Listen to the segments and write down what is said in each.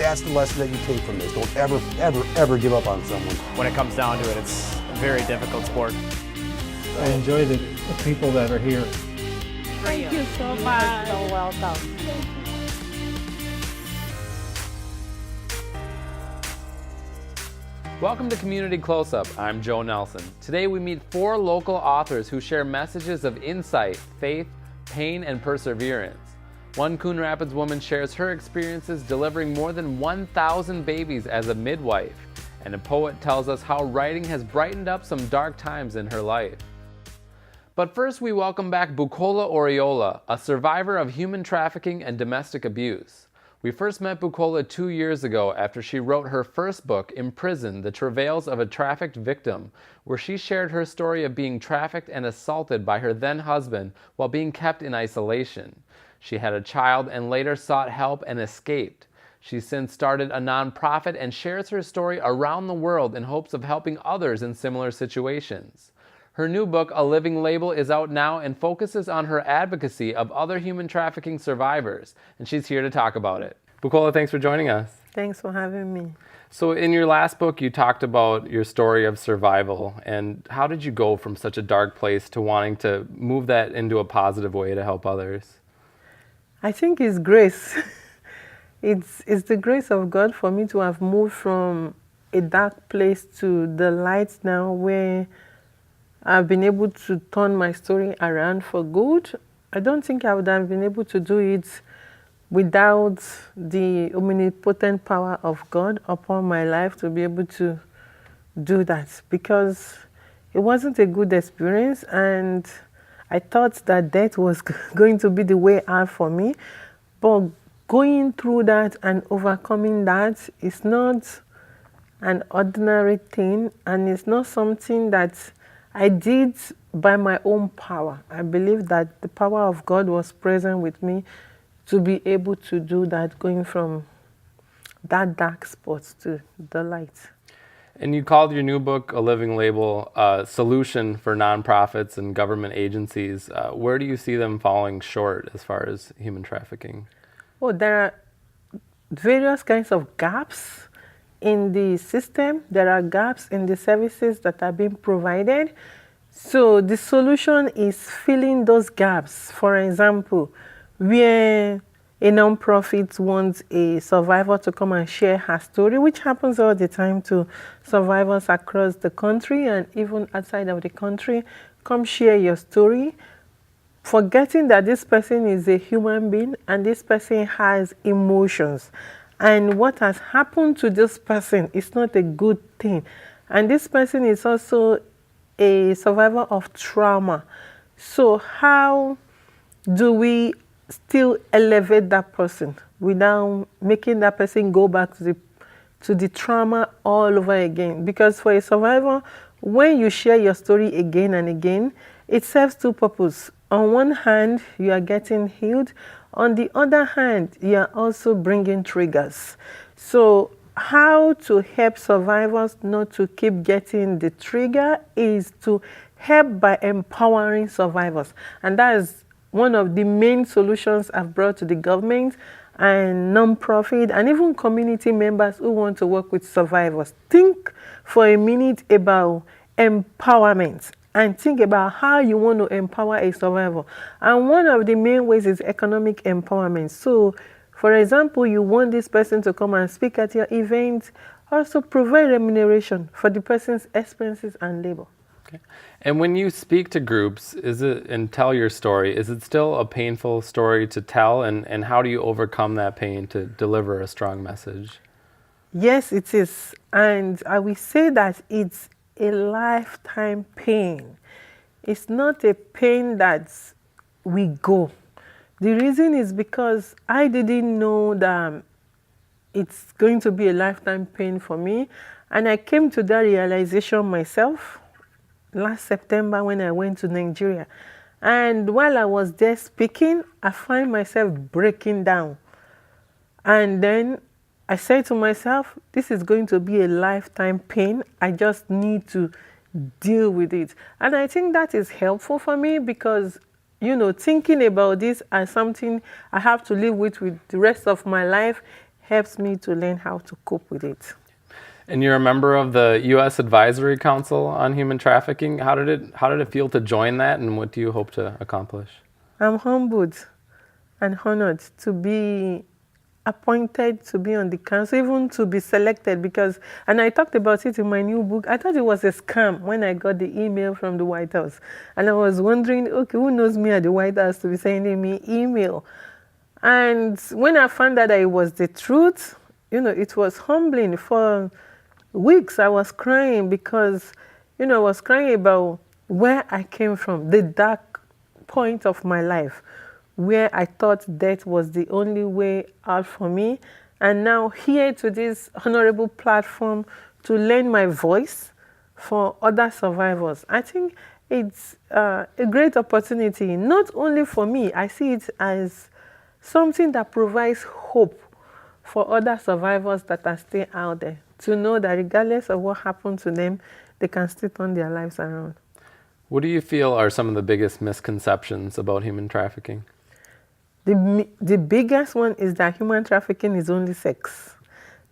That's the lesson that you take from this. Don't ever, ever, ever give up on someone. When it comes down to it, it's a very difficult sport. I enjoy the people that are here. Thank you so much. You're so welcome. Welcome to Community Closeup. I'm Joe Nelson. Today we meet 4 local authors who share messages of insight, faith, pain, and perseverance. One Coon Rapids woman shares her experiences delivering more than 1,000 babies as a midwife, and a poet tells us how writing has brightened up some dark times in her life. But first we welcome back Bukola Oriola, a survivor of human trafficking and domestic abuse. We first met Bukola 2 years ago after she wrote her first book, Imprisoned: The Travails of a Trafficked Victim, where she shared her story of being trafficked and assaulted by her then husband while being kept in isolation. She had a child and later sought help and escaped. She's since started a nonprofit and shares her story around the world in hopes of helping others in similar situations. Her new book, A Living Label, is out now and focuses on her advocacy of other human trafficking survivors, and she's here to talk about it. Bukola, thanks for joining us. Thanks for having me. So in your last book, you talked about your story of survival, and how did you go from such a dark place to wanting to move that into a positive way to help others? I think it's grace. It's the grace of God for me to have moved from a dark place to the light now, where I've been able to turn my story around for good. I don't think I would have been able to do it without the omnipotent power of God upon my life to be able to do that, because it wasn't a good experience, and I thought that death was going to be the way out for me. But going through that and overcoming that is not an ordinary thing, and it's not something that I did by my own power. I believe that the power of God was present with me to be able to do that, going from that dark spot to the light. And you called your new book, A Living Label, a solution for nonprofits and government agencies. Where do you see them falling short as far as human trafficking? Oh, there are various kinds of gaps in the system. There are gaps in the services that are being provided. So the solution is filling those gaps. For example, where a nonprofit wants a survivor to come and share her story, which happens all the time to survivors across the country and even outside of the country. Come share your story, forgetting that this person is a human being and this person has emotions. And what has happened to this person is not a good thing. And this person is also a survivor of trauma. So how do we still elevate that person without making that person go back to the trauma all over again? Because for a survivor, when you share your story again and again, it serves 2 purposes. On one hand, you are getting healed. On the other hand, you are also bringing triggers. So how to help survivors not to keep getting the trigger is to help by empowering survivors. And that is one of the main solutions I've brought to the government and nonprofit and even community members who want to work with survivors. Think for a minute about empowerment and think about how you want to empower a survivor. And one of the main ways is economic empowerment. So, for example, you want this person to come and speak at your event, also provide remuneration for the person's expenses and labor. Okay. And when you speak to groups and tell your story, is it still a painful story to tell? And how do you overcome that pain to deliver a strong message? Yes, it is. And I will say that it's a lifetime pain. It's not a pain that we go. The reason is because I didn't know that it's going to be a lifetime pain for me. And I came to that realization myself last September when I went to Nigeria. And while I was there speaking, I find myself breaking down. And then I said to myself, this is going to be a lifetime pain. I just need to deal with it. And I think that is helpful for me because, you know, thinking about this as something I have to live with the rest of my life helps me to learn how to cope with it. And you're a member of the U.S. Advisory Council on Human Trafficking. How did it feel to join that, and what do you hope to accomplish? I'm humbled and honored to be appointed to be on the council, even to be selected, because, and I talked about it in my new book, I thought it was a scam when I got the email from the White House. And I was wondering, okay, who knows me at the White House to be sending me email? And when I found out that it was the truth, it was humbling. For weeks I was crying because, I was crying about where I came from, the dark point of my life, where I thought death was the only way out for me. And now here to this honorable platform to lend my voice for other survivors. I think it's a great opportunity, not only for me. I see it as something that provides hope for other survivors that are still out there, to know that regardless of what happened to them, they can still turn their lives around. What do you feel are some of the biggest misconceptions about human trafficking? The biggest one is that human trafficking is only sex.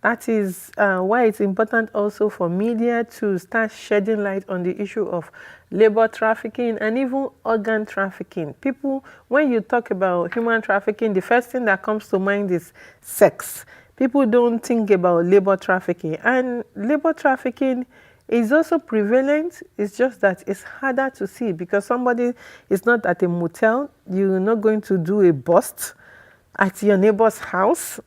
That is why it's important also for media to start shedding light on the issue of labor trafficking and even organ trafficking. People, when you talk about human trafficking, the first thing that comes to mind is sex. People don't think about labor trafficking. And labor trafficking is also prevalent. It's just that it's harder to see because somebody is not at a motel. You're not going to do a bust at your neighbor's house,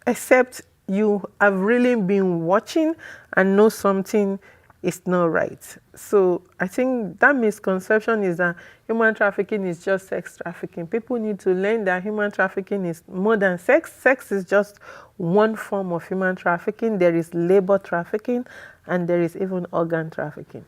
except you have really been watching and know something is not right. So I think that misconception is that human trafficking is just sex trafficking. People need to learn that human trafficking is more than sex. Sex is just one form of human trafficking. There is labor trafficking, and there is even organ trafficking.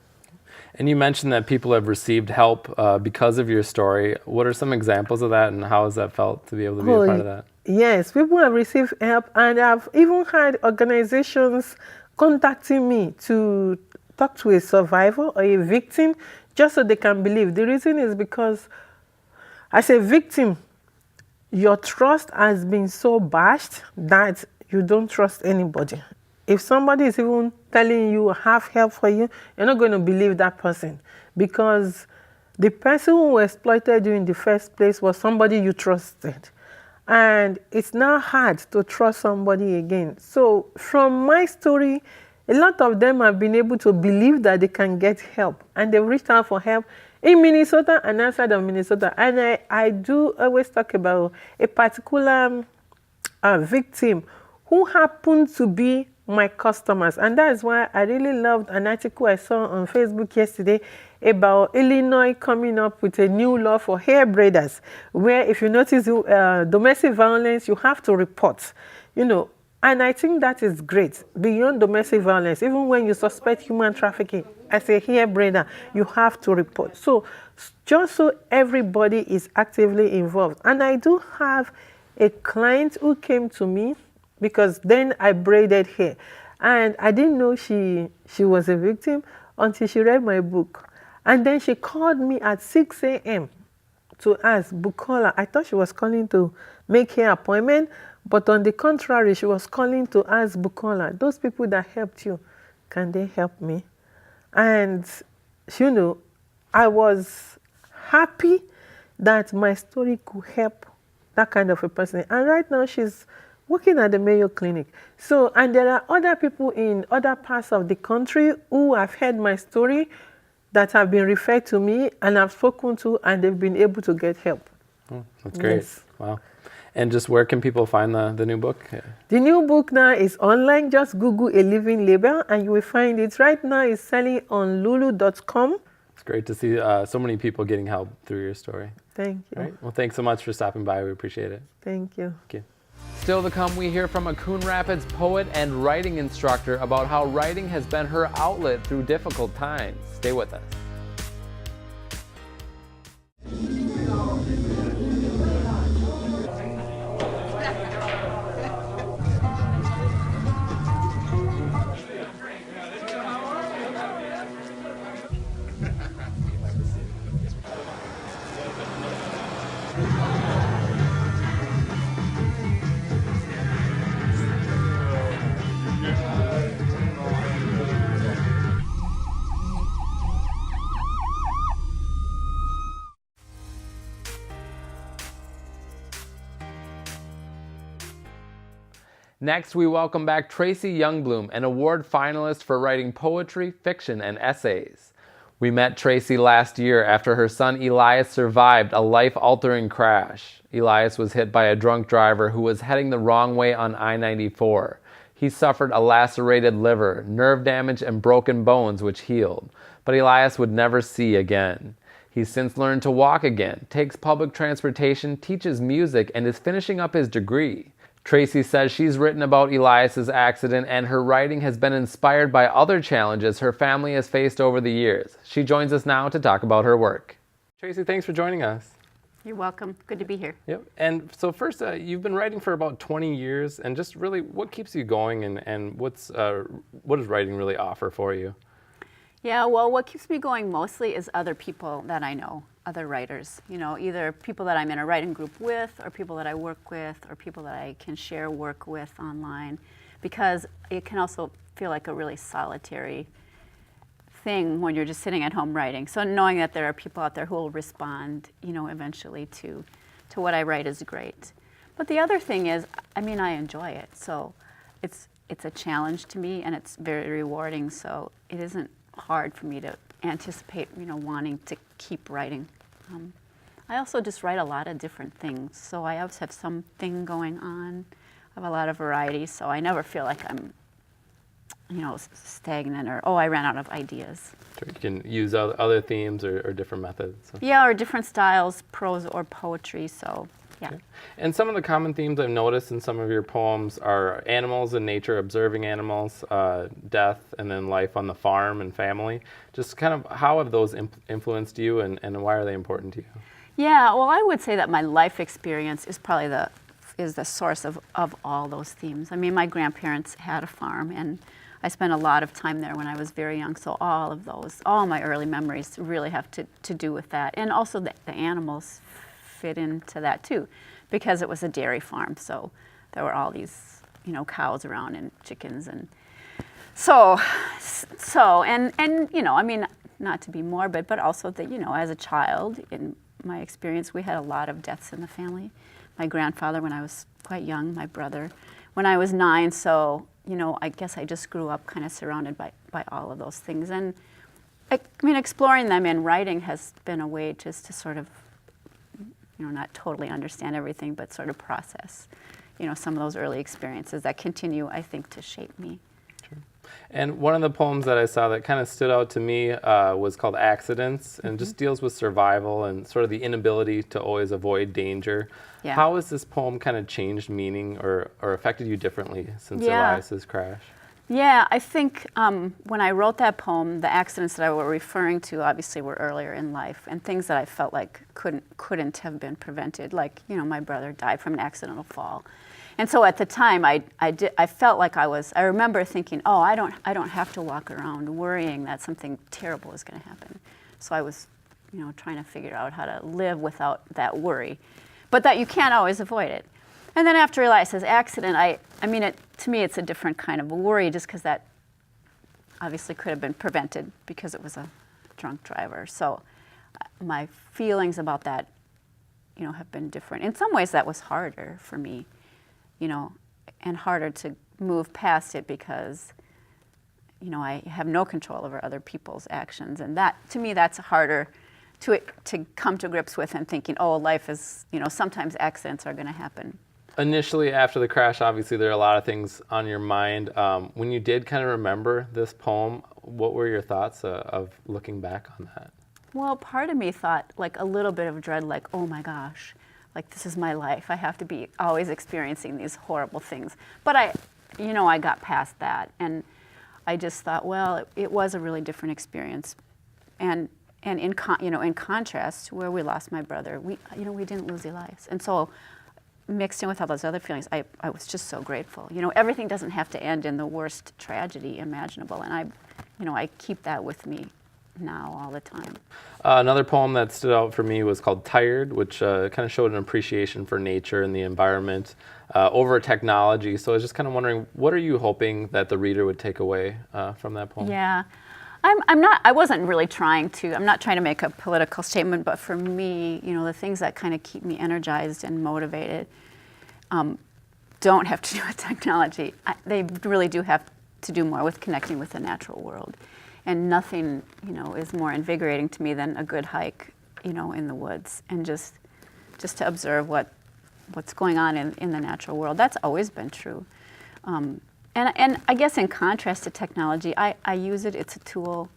And you mentioned that people have received help because of your story. What are some examples of that, and how has that felt to be able to be a part of that? Yes, people have received help, and I've even had organizations contacting me to talk to a survivor or a victim just so they can believe. The reason is because as a victim, your trust has been so bashed that you don't trust anybody. If somebody is even telling you have help for you, you're not going to believe that person, because the person who exploited you in the first place was somebody you trusted. And it's now hard to trust somebody again. So from my story, a lot of them have been able to believe that they can get help. And they've reached out for help in Minnesota and outside of Minnesota. And I do always talk about a particular victim who happened to be my customers. And that is why I really loved an article I saw on Facebook yesterday about Illinois coming up with a new law for hair braiders, where if you notice domestic violence, you have to report, And I think that is great. Beyond domestic violence, even when you suspect human trafficking, as a hair braider, you have to report. So just so everybody is actively involved. And I do have a client who came to me because then I braided hair. And I didn't know she was a victim until she read my book. And then she called me at 6 a.m. to ask, Bukola, I thought she was calling to make her appointment, but on the contrary, she was calling to ask Bukola, those people that helped you, can they help me? And, I was happy that my story could help that kind of a person. And right now, she's working at the Mayo Clinic. So, and there are other people in other parts of the country who have heard my story that have been referred to me and I've spoken to, and they've been able to get help. Oh, that's great. Yes. Wow. And just where can people find the new book? The new book now is online. Just Google A Living Label and you will find it. Right now it's selling on lulu.com. It's great to see so many people getting help through your story. Thank you. All right. Well, thanks so much for stopping by. We appreciate it. Thank you. Thank you. Still to come, we hear from a Coon Rapids poet and writing instructor about how writing has been her outlet through difficult times. Stay with us. Next, we welcome back Tracy Youngbloom, an award finalist for writing poetry, fiction, and essays. We met Tracy last year after her son Elias survived a life-altering crash. Elias was hit by a drunk driver who was heading the wrong way on I-94. He suffered a lacerated liver, nerve damage, and broken bones which healed. But Elias would never see again. He's since learned to walk again, takes public transportation, teaches music, and is finishing up his degree. Tracy says she's written about Elias's accident, and her writing has been inspired by other challenges her family has faced over the years. She joins us now to talk about her work. Tracy, thanks for joining us. You're welcome. Good to be here. Yep. And so first, you've been writing for about 20 years, and just really, what keeps you going, and what does writing really offer for you? Yeah, well, what keeps me going mostly is other people that I know, other writers. You know, either people that I'm in a writing group with, or people that I work with, or people that I can share work with online, because it can also feel like a really solitary thing when you're just sitting at home writing. So knowing that there are people out there who will respond, you know, eventually to what I write is great. But the other thing is, I mean, I enjoy it. So it's a challenge to me, and it's very rewarding. So it isn't hard for me to anticipate, you know, wanting to keep writing. I also just write a lot of different things. So I always have something going on. I have a lot of variety. So I never feel like I'm, you know, stagnant or, oh, I ran out of ideas. Sure, you can use other themes or different methods. So. Yeah, or different styles, prose or poetry, so yeah. Okay. And some of the common themes I've noticed in some of your poems are animals and nature, observing animals, death, and then life on the farm and family. Just kind of how have those influenced you, and why are they important to you? Yeah, well, I would say that my life experience is probably the source of all those themes. I mean, my grandparents had a farm, and I spent a lot of time there when I was very young, so all my early memories really have to do with that. And also the animals fit into that too, because it was a dairy farm, so there were all these, you know, cows around and chickens, and so and you know, I mean, not to be morbid, but also that, you know, as a child, in my experience, we had a lot of deaths in the family. My grandfather when I was quite young, my brother when I was 9, so, you know, I guess I just grew up kind of surrounded by all of those things. And I mean, exploring them in writing has been a way just to sort of, you know, not totally understand everything, but sort of process, you know, some of those early experiences that continue, I think, to shape me. Sure. And one of the poems that I saw that kind of stood out to me was called Accidents, and just deals with survival and sort of the inability to always avoid danger. Yeah. How has this poem kind of changed meaning or affected you differently since Elias's crash? Yeah, I think when I wrote that poem, the accidents that I were referring to obviously were earlier in life, and things that I felt like couldn't have been prevented. Like, you know, my brother died from an accidental fall, and so at the time I felt like I remember thinking, oh, I don't have to walk around worrying that something terrible is going to happen. So I was, you know, trying to figure out how to live without that worry, but that you can't always avoid it. And then after Elias's accident, I mean, to me, it's a different kind of a worry, just because that obviously could have been prevented because it was a drunk driver. So my feelings about that, you know, have been different. In some ways, that was harder for me, you know, and harder to move past it because, you know, I have no control over other people's actions. And that, to me, that's harder to come to grips with, and thinking, oh, life is, you know, sometimes accidents are going to happen. Initially, after the crash, obviously there are a lot of things on your mind. When you did kind of remember this poem, what were your thoughts of looking back on that? Well, part of me thought, like, a little bit of dread, like, oh my gosh, like, this is my life. I have to be always experiencing these horrible things. But I got past that, and I just thought, well, it was a really different experience. And in contrast, where we lost my brother, we didn't lose Elias. And so, mixed in with all those other feelings, I was just so grateful. You know, everything doesn't have to end in the worst tragedy imaginable, and I keep that with me now all the time. Another poem that stood out for me was called Tired, which kind of showed an appreciation for nature and the environment over technology. So I was just kind of wondering, what are you hoping that the reader would take away from that poem? Yeah. I'm not trying to make a political statement, but for me, you know, the things that kind of keep me energized and motivated don't have to do with technology. They really do have to do more with connecting with the natural world. And nothing, is more invigorating to me than a good hike, in the woods, and just to observe what's going on in the natural world. That's always been true. And I guess in contrast to technology, I use it, it's a tool,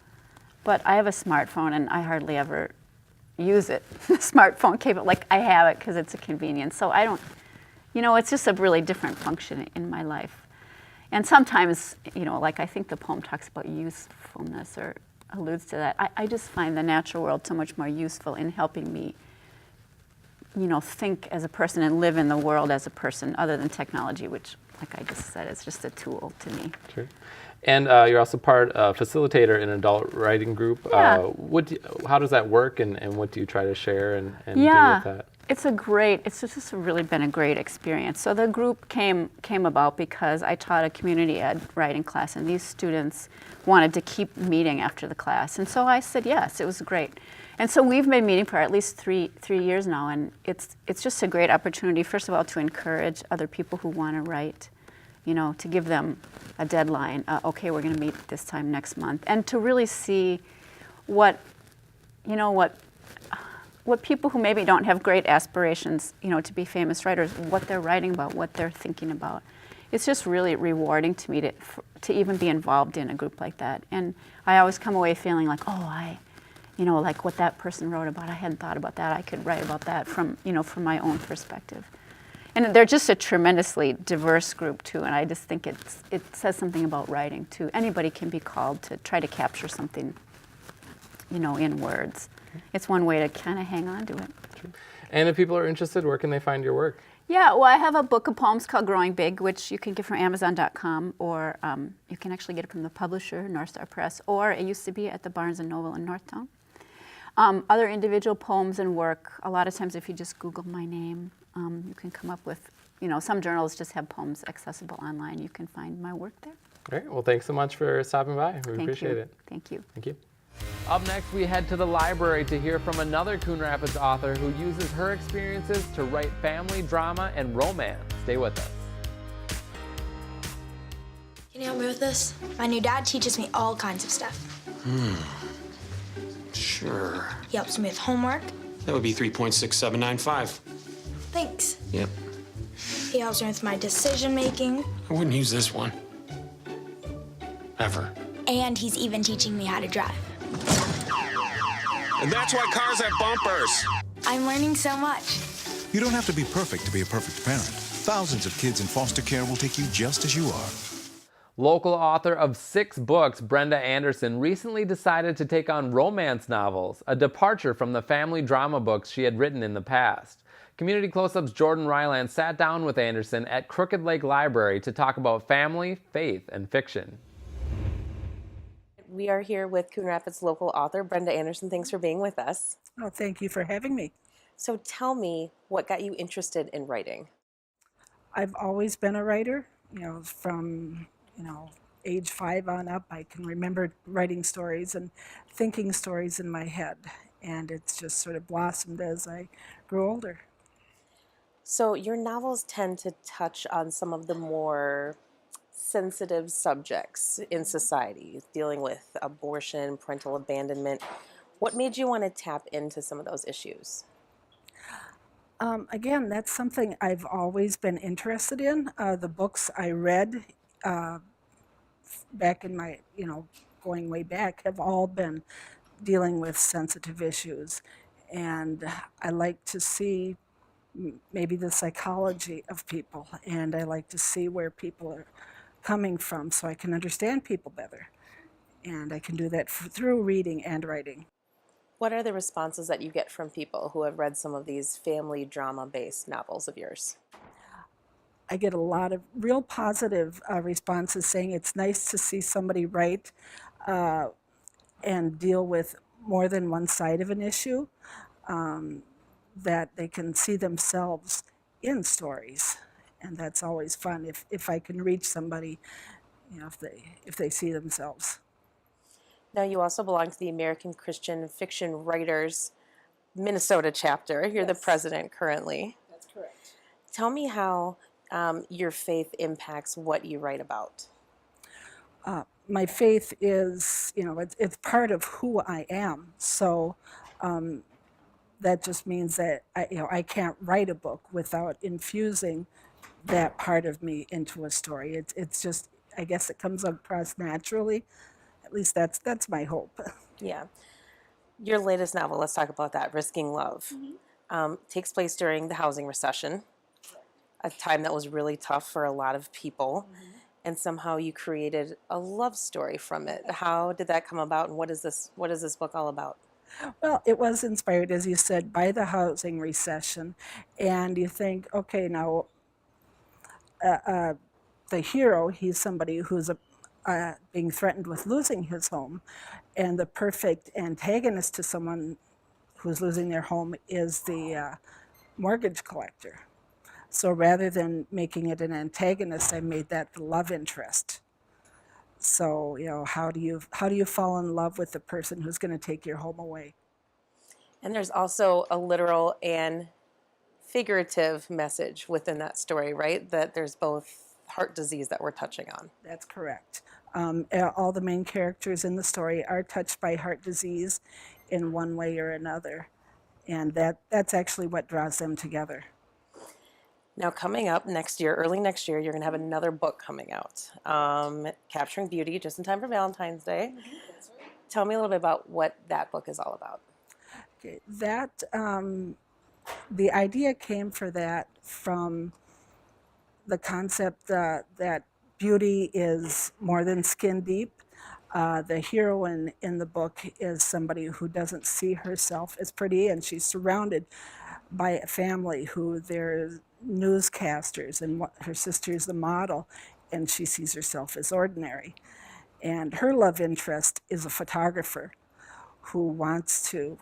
but I have a smartphone and I hardly ever use it. The smartphone cable, like I have it because it's a convenience. So I don't, it's just a really different function in my life. And sometimes, like I think the poem talks about usefulness or alludes to that. I just find the natural world so much more useful in helping me, think as a person and live in the world as a person, other than technology, which, like I just said, is just a tool to me. Sure. And you're also facilitator in an adult writing group. Yeah. How does that work, and what do you try to share and do with that? It's just really been a great experience. So the group came about because I taught a community ed writing class, and these students wanted to keep meeting after the class. And so I said yes, it was great. And so we've been meeting for at least three years now, and it's just a great opportunity, first of all, to encourage other people who want to write, to give them a deadline. Okay, we're going to meet this time next month, and to really see what people who maybe don't have great aspirations, to be famous writers, what they're writing about, what they're thinking about. It's just really rewarding to me to even be involved in a group like that. And I always come away feeling like, like what that person wrote about, I hadn't thought about that. I could write about that from my own perspective. And they're just a tremendously diverse group too. And I just think it says something about writing too. Anybody can be called to try to capture something, in words. It's one way to kind of hang on to it. And if people are interested, where can they find your work? Yeah, well, I have a book of poems called Growing Big, which you can get from Amazon.com, or you can actually get it from the publisher, North Star Press, or it used to be at the Barnes & Noble in Northtown. Other individual poems and work, a lot of times if you just Google my name, you can come up with, some journals just have poems accessible online. You can find my work there. Great. Well, thanks so much for stopping by. We appreciate it. Thank you. Thank you. Up next, we head to the library to hear from another Coon Rapids author who uses her experiences to write family drama and romance. Stay with us. Can you help me with this? My new dad teaches me all kinds of stuff. Sure. He helps me with homework. That would be 3.6795. Thanks. Yep. He helps me with my decision making. I wouldn't use this one. Ever. And he's even teaching me how to drive. And that's why cars have bumpers. I'm learning so much. You don't have to be perfect to be a perfect parent. Thousands of kids in foster care will take you just as you are. Local author of 6 books, Brenda Anderson, recently decided to take on romance novels, a departure from the family drama books she had written in the past. Community Closeup's Jordan Ryland sat down with Anderson at Crooked Lake Library to talk about family, faith, and fiction. We are here with Coon Rapids local author Brenda Anderson. Thanks for being with us. Oh, thank you for having me. So tell me, what got you interested in writing? I've always been a writer, from, age 5 on up. I can remember writing stories and thinking stories in my head, and it's just sort of blossomed as I grew older. So your novels tend to touch on some of the more sensitive subjects in society, dealing with abortion, parental abandonment. What made you want to tap into some of those issues? Again, that's something I've always been interested in. The books I read back in my, going way back, have all been dealing with sensitive issues. And I like to see maybe the psychology of people, and I like to see where people are coming from so I can understand people better. And I can do that through reading and writing. What are the responses that you get from people who have read some of these family drama-based novels of yours? I get a lot of real positive responses saying it's nice to see somebody write and deal with more than one side of an issue, that they can see themselves in stories. And that's always fun if I can reach somebody, if they see themselves. Now, you also belong to the American Christian Fiction Writers Minnesota chapter. You're the president currently. That's correct. Tell me how your faith impacts what you write about? My faith is, it's part of who I am. So that just means that I can't write a book without infusing that part of me into a story. It's just, I guess it comes across naturally. At least that's my hope. Yeah. Your latest novel, let's talk about that, Risking Love, takes place during the housing recession, a time that was really tough for a lot of people. And somehow you created a love story from it. How did that come about, and what is this book all about? Well, it was inspired, as you said, by the housing recession. And you think, okay, now the hero, he's somebody who's being threatened with losing his home. And the perfect antagonist to someone who's losing their home is the mortgage collector. So rather than making it an antagonist, I made that the love interest. So, how do you fall in love with the person who's going to take your home away? And there's also a literal and figurative message within that story, right? That there's both heart disease that we're touching on. That's correct. All the main characters in the story are touched by heart disease in one way or another. And that's actually what draws them together. Now, coming up next year, early next year, you're going to have another book coming out, Capturing Beauty, just in time for Valentine's Day. Tell me a little bit about what that book is all about. Okay. The idea came for that from the concept that beauty is more than skin deep. The heroine in the book is somebody who doesn't see herself as pretty, and she's surrounded by a family who they're newscasters, and her sister's the model, and she sees herself as ordinary. And her love interest is a photographer who wants to,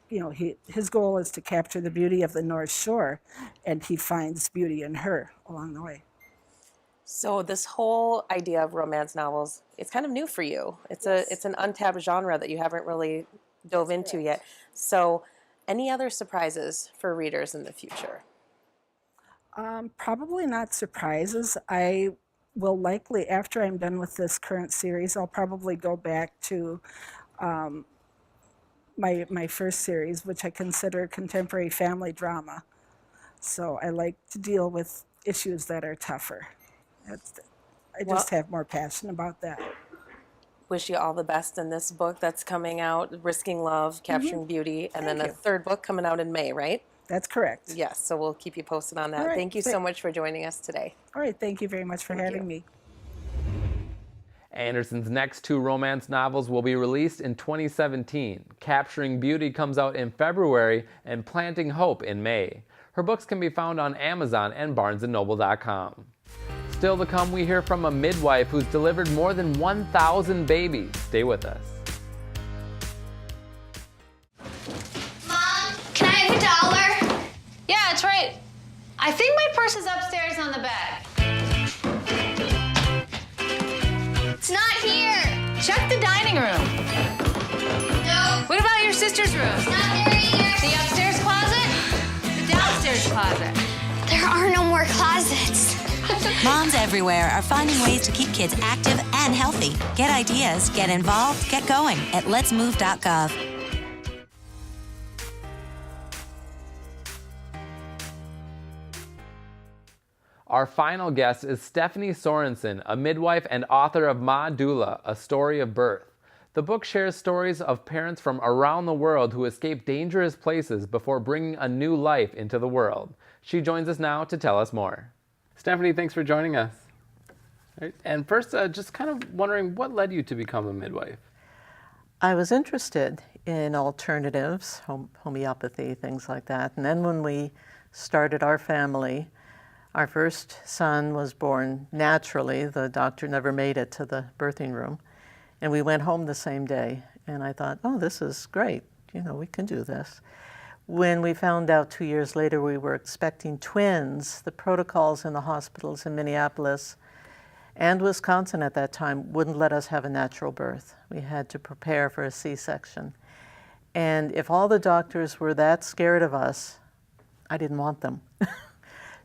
his goal is to capture the beauty of the North Shore, and he finds beauty in her along the way. So this whole idea of romance novels, it's kind of new for you. It's an untapped genre that you haven't really dove into yet. So any other surprises for readers in the future? Probably not surprises. I will likely, after I'm done with this current series, I'll probably go back to my first series, which I consider contemporary family drama. So I like to deal with issues that are tougher. I just have more passion about that. Wish you all the best in this book that's coming out, Risking Love, Capturing Beauty, and then a third book coming out in May, right? That's correct. Yes, so we'll keep you posted on that. Right. Thank you so much for joining us today. All right, thank you very much for having me. Anderson's next 2 romance novels will be released in 2017. Capturing Beauty comes out in February and Planting Hope in May. Her books can be found on Amazon and BarnesandNoble.com. Still to come, we hear from a midwife who's delivered more than 1,000 babies. Stay with us. Mom, can I have $1? Yeah, it's right. I think my purse is upstairs on the bed. It's not here. Check the dining room. No. What about your sister's room? It's not there either. The upstairs closet? The downstairs closet? There are no more closets. Moms everywhere are finding ways to keep kids active and healthy. Get ideas, get involved, get going at letsmove.gov. Our final guest is Stephanie Sorensen, a midwife and author of Ma Doula, A Story of Birth. The book shares stories of parents from around the world who escape dangerous places before bringing a new life into the world. She joins us now to tell us more. Stephanie, thanks for joining us. And first, just kind of wondering, what led you to become a midwife? I was interested in alternatives, homeopathy, things like that. And then when we started our family, our first son was born naturally. The doctor never made it to the birthing room. And we went home the same day. And I thought, oh, this is great. We can do this. When we found out 2 years later we were expecting twins, the protocols in the hospitals in Minneapolis and Wisconsin at that time wouldn't let us have a natural birth. We had to prepare for a C-section. And if all the doctors were that scared of us, I didn't want them.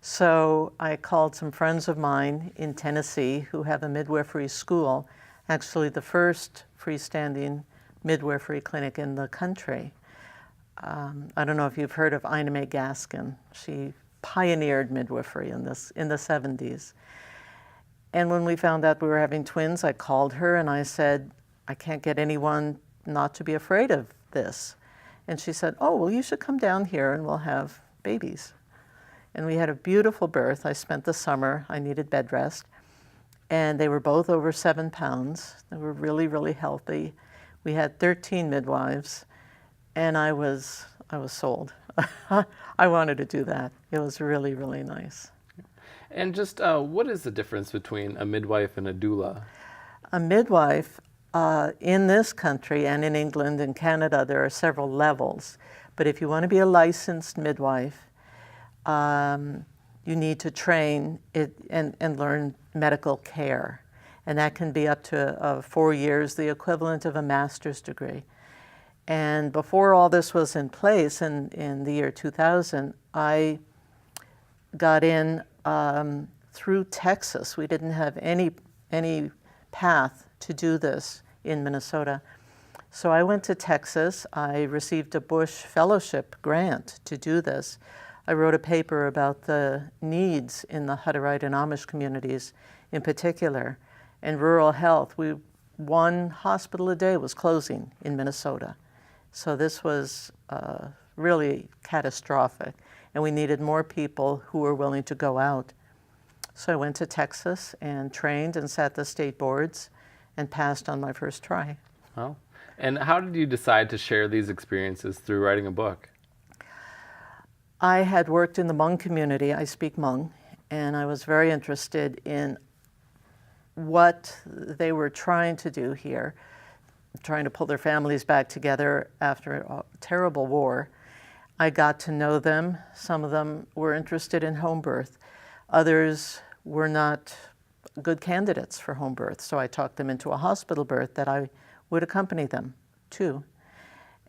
So I called some friends of mine in Tennessee who have a midwifery school, actually the first freestanding midwifery clinic in the country. I don't know if you've heard of Ina Mae Gaskin. She pioneered midwifery in the 70s. And when we found out we were having twins, I called her and I said, I can't get anyone not to be afraid of this. And she said, oh, well, you should come down here and we'll have babies. And we had a beautiful birth. I spent the summer. I needed bed rest. And they were both over 7 pounds. They were really, really healthy. We had 13 midwives, and I was sold. I wanted to do that. It was really, really nice. And just what is the difference between a midwife and a doula? A midwife in this country and in England and Canada, there are several levels. But if you want to be a licensed midwife, you need to train it and learn medical care. And that can be up to 4 years, the equivalent of a master's degree. And before all this was in place in the year 2000, I got in through Texas. We didn't have any path to do this in Minnesota. So I went to Texas. I received a Bush Fellowship grant to do this. I wrote a paper about the needs in the Hutterite and Amish communities in particular, and rural health. One hospital a day was closing in Minnesota. So this was really catastrophic, and we needed more people who were willing to go out. So I went to Texas and trained and sat the state boards and passed on my first try. Well, and how did you decide to share these experiences through writing a book? I had worked in the Hmong community. I speak Hmong, and I was very interested in what they were trying to do here, trying to pull their families back together after a terrible war. I got to know them. Some of them were interested in home birth. Others were not good candidates for home birth, so I talked them into a hospital birth that I would accompany them to.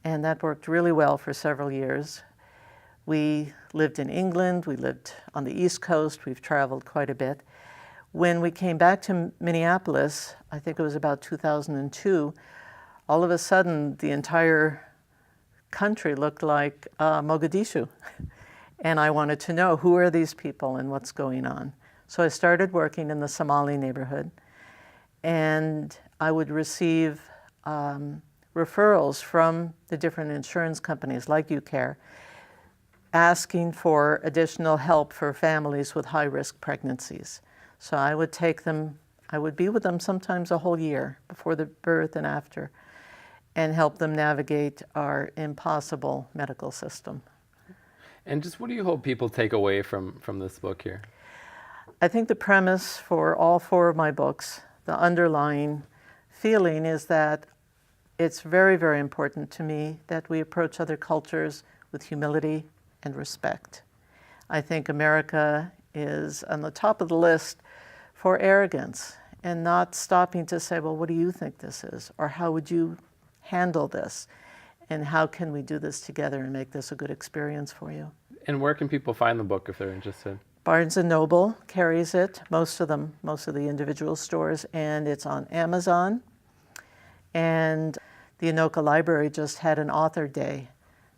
And that worked really well for several years. We lived in England, we lived on the East Coast, we've traveled quite a bit. When we came back to Minneapolis, I think it was about 2002, all of a sudden the entire country looked like Mogadishu. And I wanted to know, who are these people and what's going on? So I started working in the Somali neighborhood, and I would receive referrals from the different insurance companies like UCare, asking for additional help for families with high-risk pregnancies. So I would take them, I would be with them sometimes a whole year before the birth and after, and help them navigate our impossible medical system. And just what do you hope people take away from this book here? I think the premise for all 4 of my books, the underlying feeling is that it's very, very important to me that we approach other cultures with humility and respect. I think America is on the top of the list for arrogance and not stopping to say, well, what do you think this is? Or how would you handle this? And how can we do this together and make this a good experience for you? And where can people find the book if they're interested? Barnes & Noble carries it, most of the individual stores, and it's on Amazon. And the Anoka Library just had an author day,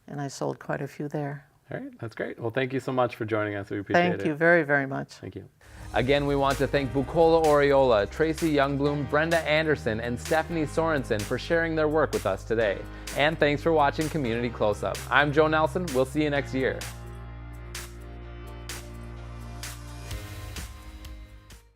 and I sold quite a few there. All right, that's great. Well, thank you so much for joining us. We appreciate it. Thank you very, very much. Thank you. Again, we want to thank Bukola Oriola, Tracy Youngbloom, Brenda Anderson, and Stephanie Sorensen for sharing their work with us today. And thanks for watching Community Close-Up. I'm Joe Nelson. We'll see you next year.